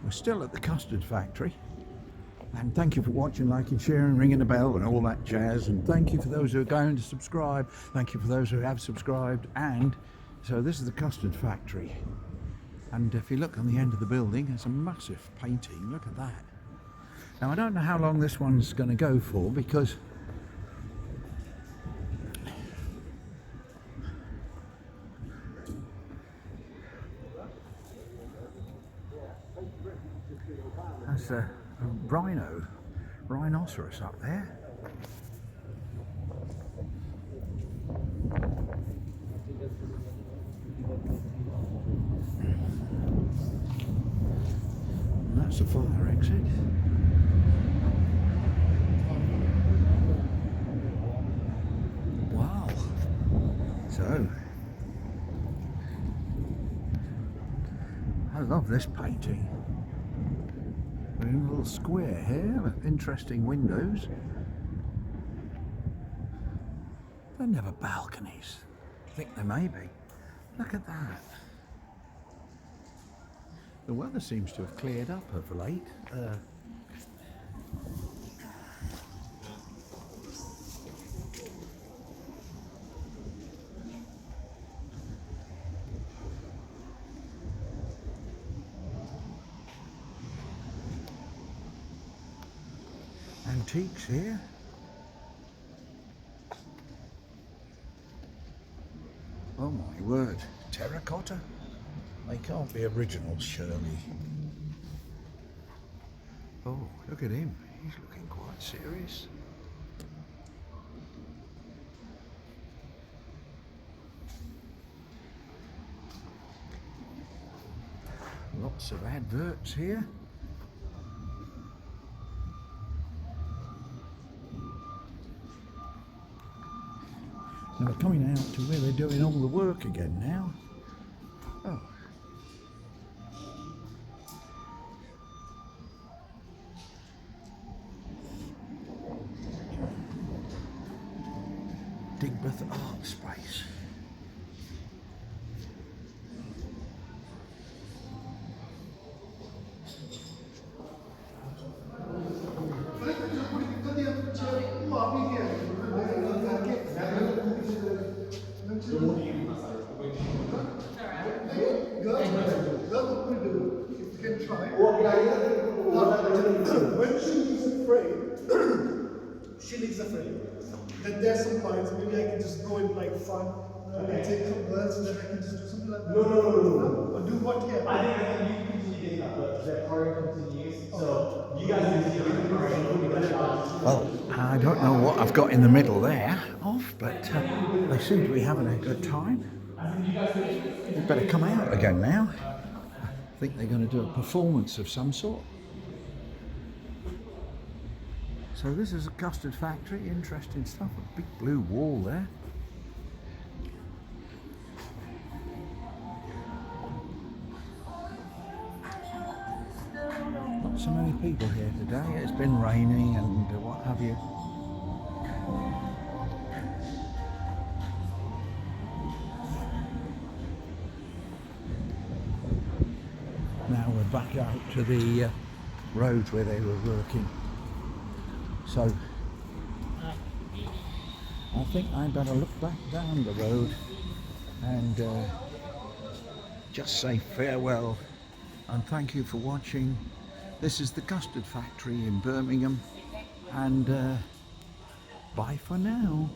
We're still at the Custard Factory, and thank you for watching, liking, sharing, ringing the bell and all that jazz, and thank you for those who are going to subscribe, thank you for those who have subscribed. And so this is the Custard Factory, and if you look on the end of the building, there's a massive painting. Look at that. Now I don't know how long this one's going to go for, because there's a rhinoceros up there. And that's the fire exit. Wow. So, I love this painting. We're in a little square here with interesting windows. They're never balconies. I think they may be. Look at that. The weather seems to have cleared up of late. Antiques here. Oh my word, terracotta? They can't be originals, surely. Oh, look at him, he's looking quite serious. Lots of adverts here. Now we're coming out to where they're doing all the work again now. Oh. Digbeth Art Space. When she leaves afraid, then there's some points, maybe I can just go in like fun, and take some birds, and then I can just do something like that. No. Or do what here? I think you continue getting up, but the party continues, so you guys continue the party. Well, I don't know what I've got in the middle there but they seem to be having a good time. They better come out again now. I think they're going to do a performance of some sort. So this is a Custard Factory, interesting stuff, a big blue wall there. Not so many people here today, it's been raining and what have you. Now we're back out to the roads where they were working. So I think I better look back down the road and just say farewell and thank you for watching. This is the Custard Factory in Birmingham, and bye for now.